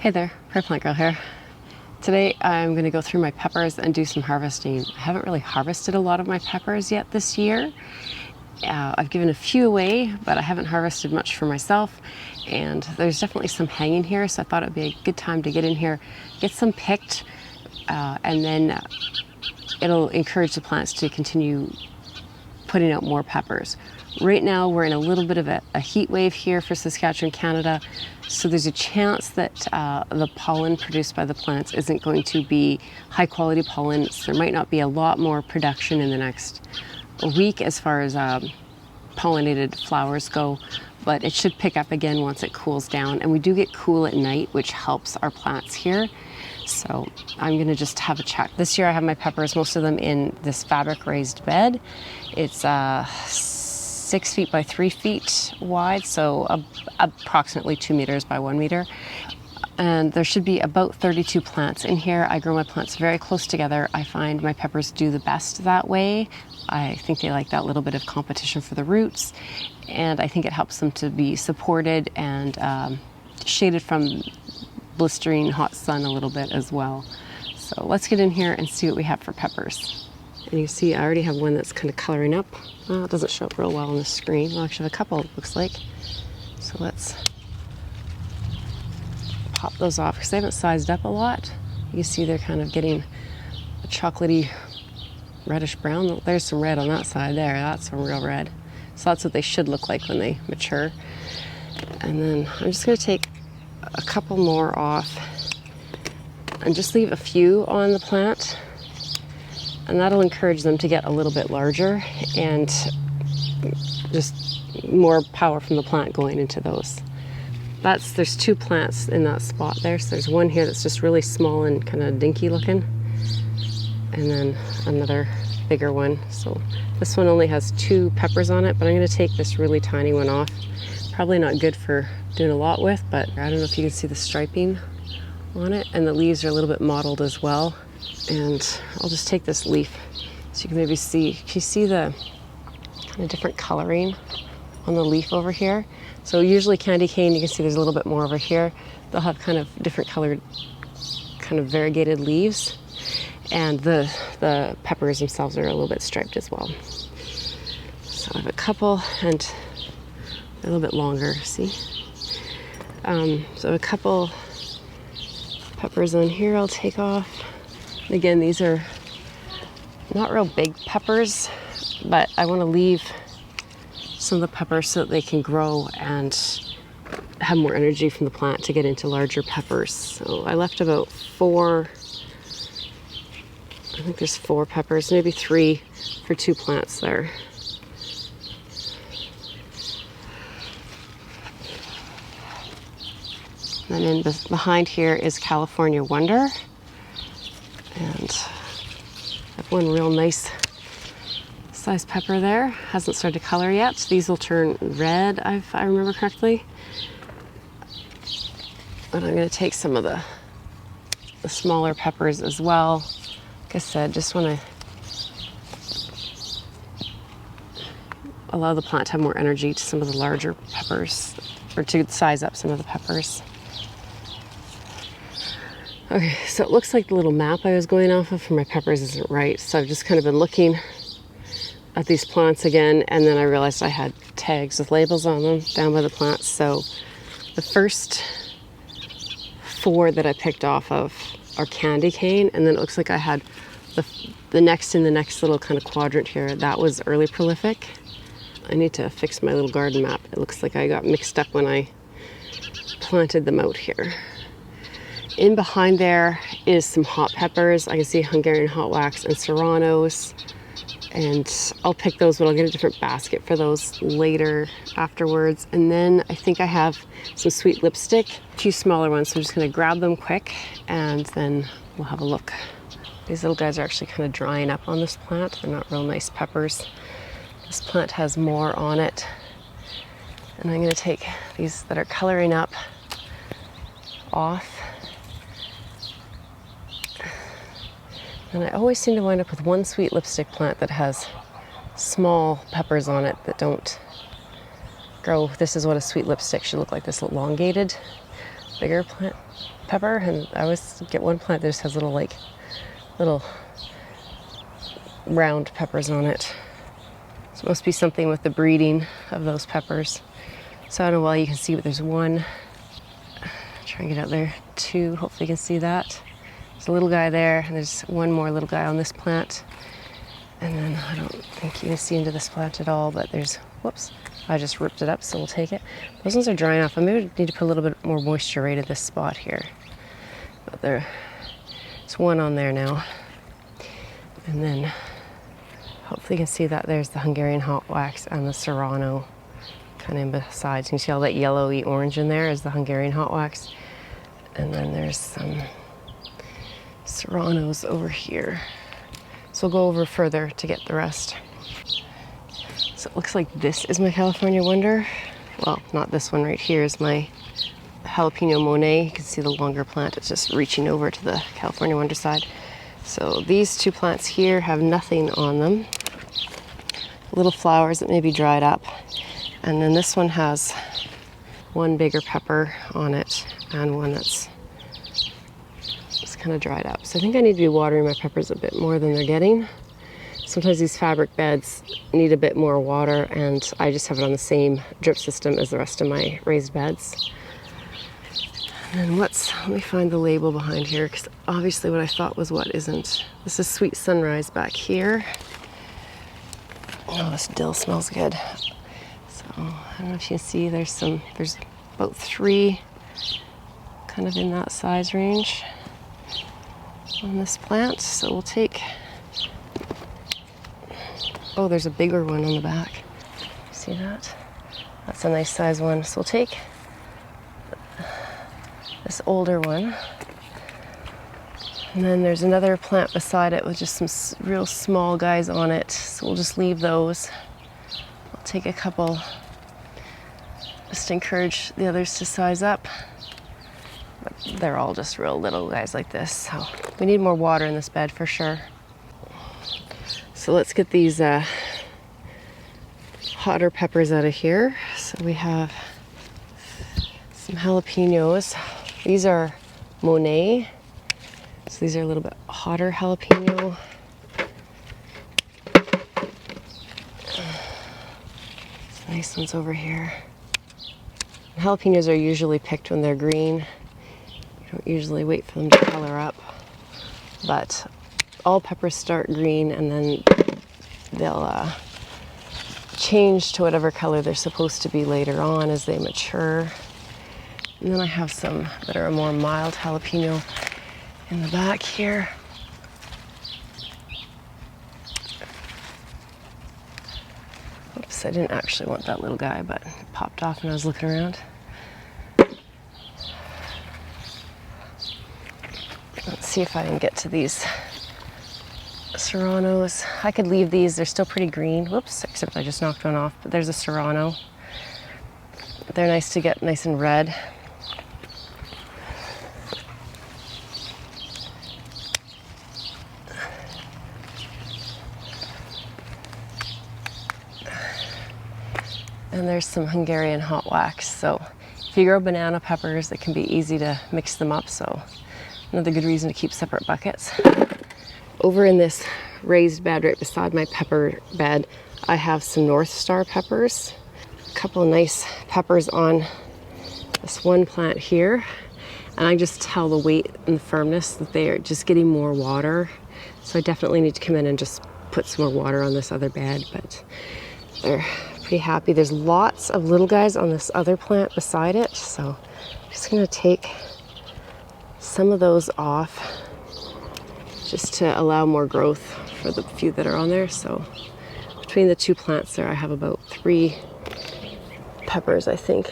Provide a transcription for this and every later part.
Hey there, Prairie Plant Girl here. Today I'm going to go through my peppers and do some harvesting. I haven't really harvested a lot of my peppers yet this year. I've given a few away, but I haven't harvested much for myself. And there's definitely some hanging here, so I thought it would be a good time to get in here, get some picked, and then it'll encourage the plants to continue putting out more peppers. Right now we're in a little bit of a heat wave here for Saskatchewan, Canada, so there's a chance that the pollen produced by the plants isn't going to be high quality pollen. So there might not be a lot more production in the next week as far as pollinated flowers go, but it should pick up again once it cools down. And we do get cool at night, which helps our plants here. So I'm gonna just have a check. This year I have my peppers, most of them in this fabric raised bed. It's 6 feet by 3 feet wide, so approximately 2 meters by 1 meter. And there should be about 32 plants in here. I grow my plants very close together. I find my peppers do the best that way. I think they like that little bit of competition for the roots, and I think it helps them to be supported and shaded from blistering hot sun a little bit as well. So let's get in here and see what we have for peppers. And you can see I already have one that's kind of coloring up. Well, it doesn't show up real well on the screen. Well, actually I have a couple, it looks like. So let's pop those off because they haven't sized up a lot. You can see they're kind of getting a chocolatey reddish brown. There's some red on that side there. That's some real red. So that's what they should look like when they mature. And then I'm just going to take a couple more off and just leave a few on the plant, and that'll encourage them to get a little bit larger and just more power from the plant going into those. There's 2 plants in that spot there. So there's one here that's just really small and kind of dinky looking, and then another bigger one. So this one only has 2 peppers on it, but I'm going to take this really tiny one off. Probably not good for doing a lot with, but I don't know if you can see the striping on it, and the leaves are a little bit mottled as well. And I'll just take this leaf so you can maybe see, can you see the kind of different coloring on the leaf over here? So usually candy cane, you can see there's a little bit more over here. They'll have kind of different colored, kind of variegated leaves. And the peppers themselves are a little bit striped as well. So I have a couple, and they're a little bit longer, see? So I have a couple peppers on here I'll take off. And again, these are not real big peppers, but I want to leave some of the peppers so that they can grow and have more energy from the plant to get into larger peppers. So I left about 4, I think there's 4 peppers, maybe 3 for 2 plants there. And then behind here is California Wonder. And I have one real nice sized pepper there. Hasn't started to color yet. These will turn red if I remember correctly. But I'm going to take some of the smaller peppers as well. Like I said, just want to allow the plant to have more energy to some of the larger peppers, or to size up some of the peppers. Okay, so it looks like the little map I was going off of for my peppers isn't right. So I've just kind of been looking at these plants again, and then I realized I had tags with labels on them down by the plants. So the first 4 that I picked off of are candy cane, and then it looks like I had the next in the next little kind of quadrant here, that was early prolific. I need to fix my little garden map. It looks like I got mixed up when I planted them out here. In behind there is some hot peppers. I can see Hungarian hot wax and serranos, and I'll pick those, but I'll get a different basket for those later afterwards. And then I think I have some sweet lipstick, a few smaller ones, so I'm just going to grab them quick and then we'll have a look. These little guys are actually kind of drying up on this plant. They're not real nice peppers. This plant has more on it, and I'm going to take these that are coloring up off. And I always seem to wind up with one sweet lipstick plant that has small peppers on it that don't grow. This is what a sweet lipstick should look like, this elongated. bigger plant pepper, and I always get one plant that just has little round peppers on it. So it must be something with the breeding of those peppers. So I don't know why you can see, but there's one. Try and get out there. Two, hopefully you can see that. There's a little guy there, and there's one more little guy on this plant. And then I don't think you can see into this plant at all, but there's, whoops, I just ripped it up, so we'll take it. Those ones are drying off. I maybe need to put a little bit more moisture right at this spot here. But there's one on there now. And then hopefully you can see that there's the Hungarian hot wax and the Serrano kind of in besides. You can see all that yellowy orange in there is the Hungarian hot wax. And then there's some Serranos over here. So we'll go over further to get the rest. So it looks like this is my California Wonder. Well, not this one right here is my jalapeno Monet. You can see the longer plant. It's just reaching over to the California Wonder side. So these two plants here have nothing on them. Little flowers that may be dried up. And then this one has one bigger pepper on it and one that's just kind of dried up. So I think I need to be watering my peppers a bit more than they're getting. Sometimes these fabric beds need a bit more water, and I just have it on the same drip system as the rest of my raised beds. And then let me find the label behind here, because obviously what I thought was what isn't. This is Sweet Sunrise back here. Oh, this dill smells good. So I don't know if you can see, there's about 3 kind of in that size range on this plant. So we'll take, oh, there's a bigger one on the back. See that? That's a nice size one. So we'll take this older one. And then there's another plant beside it with just some real small guys on it. So we'll just leave those. I'll take a couple just to encourage the others to size up. But they're all just real little guys like this. So we need more water in this bed for sure. So let's get these hotter peppers out of here. So we have some jalapenos. These are Monet. So these are a little bit hotter jalapeno. Some nice ones over here. Jalapenos are usually picked when they're green. You don't usually wait for them to color up. But all peppers start green and then they'll change to whatever color they're supposed to be later on as they mature. And then I have some that are a more mild jalapeno in the back here. Oops, I didn't actually want that little guy, but it popped off when I was looking around. Let's see if I can get to these Serranos. I could leave these, they're still pretty green. Whoops, except I just knocked one off, but there's a Serrano. They're nice to get nice and red. And there's some Hungarian hot wax. So if you grow banana peppers, it can be easy to mix them up. So another good reason to keep separate buckets. Over in this raised bed right beside my pepper bed, I have some North Star peppers. A couple of nice peppers on this one plant here. And I just tell the weight and the firmness that they are just getting more water. So I definitely need to come in and just put some more water on this other bed, but they're pretty happy. There's lots of little guys on this other plant beside it. So I'm just gonna take some of those off just to allow more growth for the few that are on there. So between the two plants there, I have about 3 peppers, I think,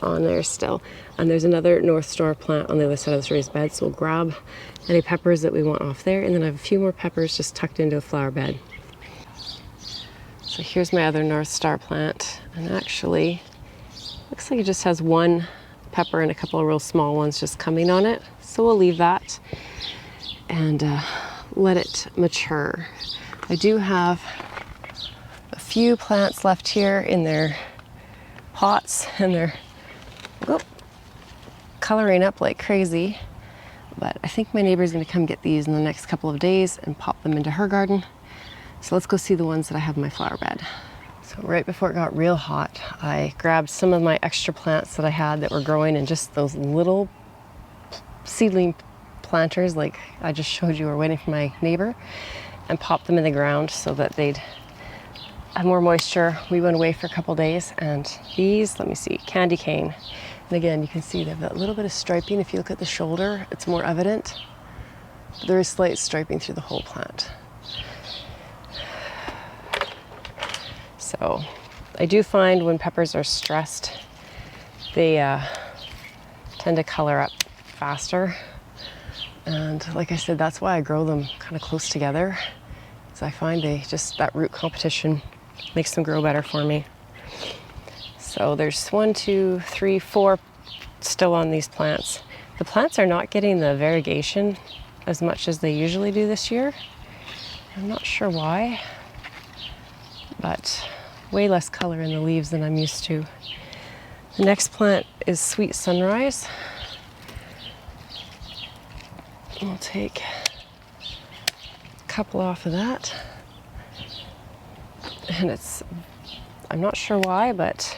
on there still. And there's another North Star plant on the other side of this raised bed. So we'll grab any peppers that we want off there. And then I have a few more peppers just tucked into a flower bed. So here's my other North Star plant. And actually, looks like it just has one pepper and a couple of real small ones just coming on it. So we'll leave that and let it mature. I do have a few plants left here in their pots, and they're coloring up like crazy, but I think my neighbor's gonna come get these in the next couple of days and pop them into her garden. So let's go see the ones that I have in my flower bed. So right before it got real hot, I grabbed some of my extra plants that I had that were growing in just those little seedling planters like I just showed you were waiting for my neighbor, and popped them in the ground so that they'd have more moisture. We went away for a couple days, and these, let me see, candy cane. And again, you can see they have that little bit of striping. If you look at the shoulder, it's more evident. There is slight striping through the whole plant. So I do find when peppers are stressed, they tend to color up faster. And like I said, that's why I grow them kind of close together. So I find that root competition makes them grow better for me. So there's 1, 2, 3, 4 still on these plants. The plants are not getting the variegation as much as they usually do this year. I'm not sure why, but way less color in the leaves than I'm used to. The next plant is Sweet Sunrise. We'll take a couple off of that. And I'm not sure why, but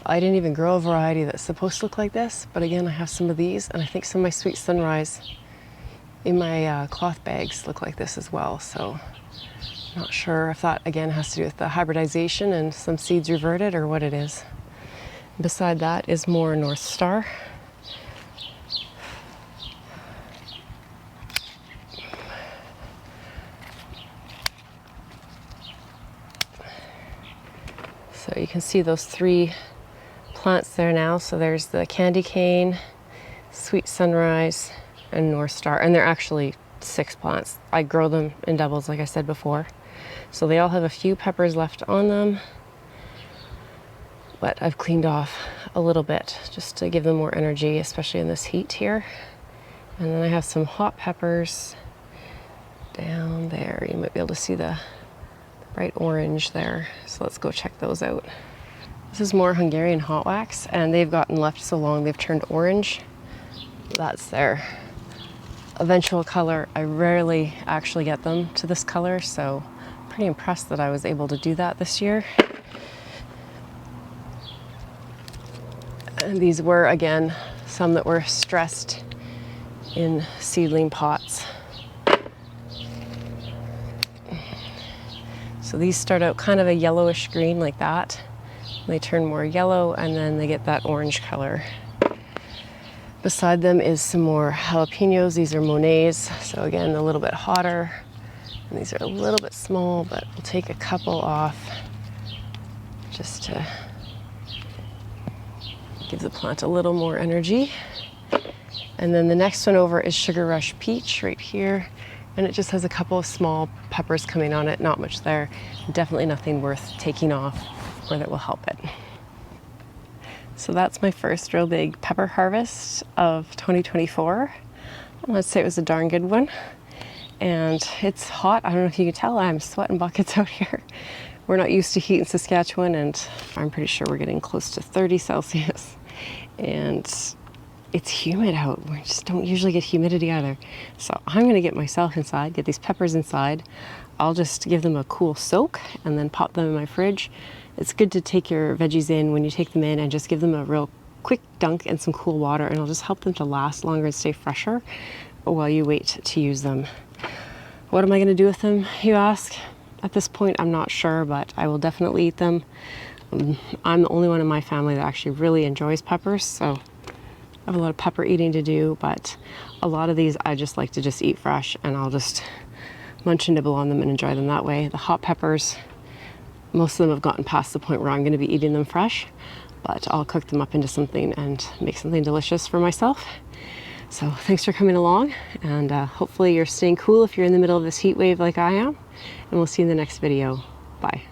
I didn't even grow a variety that's supposed to look like this. But again, I have some of these, and I think some of my Sweet Sunrise in my cloth bags look like this as well. So I'm not sure if that, again, has to do with the hybridization and some seeds reverted or what it is. Beside that is more North Star. So you can see those 3 plants there now. So there's the candy cane, Sweet Sunrise, and North Star. And they're actually 6 plants. I grow them in doubles, like I said before. So they all have a few peppers left on them, but I've cleaned off a little bit just to give them more energy, especially in this heat here. And then I have some hot peppers down there. You might be able to see the bright orange there. So let's go check those out. This is more Hungarian hot wax, and they've gotten left so long they've turned orange. That's their eventual color. I rarely actually get them to this color, so I'm pretty impressed that I was able to do that this year. And these were, again, some that were stressed in seedling pots. So these start out kind of a yellowish green like that. They turn more yellow, and then they get that orange color. Beside them is some more jalapenos. These are Monets, so again, a little bit hotter. And these are a little bit small, but we'll take a couple off just to give the plant a little more energy. And then the next one over is Sugar Rush Peach right here. And it just has a couple of small peppers coming on it, not much there. Definitely nothing worth taking off or that will help it. So that's my first real big pepper harvest of 2024. Let's say it was a darn good one. And it's hot. I don't know if you can tell, I'm sweating buckets out here. We're not used to heat in Saskatchewan, and I'm pretty sure we're getting close to 30 Celsius. And it's humid out. We just don't usually get humidity either. So I'm gonna get myself inside, get these peppers inside. I'll just give them a cool soak and then pop them in my fridge. It's good to take your veggies in when you take them in and just give them a real quick dunk in some cool water, and it'll just help them to last longer and stay fresher while you wait to use them. What am I gonna do with them, you ask? At this point, I'm not sure, but I will definitely eat them. I'm the only one in my family that actually really enjoys peppers, so I have a lot of pepper eating to do, but a lot of these I just like to just eat fresh, and I'll just munch and nibble on them and enjoy them that way. The hot peppers, most of them have gotten past the point where I'm gonna be eating them fresh, but I'll cook them up into something and make something delicious for myself. So thanks for coming along, and hopefully you're staying cool if you're in the middle of this heat wave like I am, and we'll see you in the next video. Bye.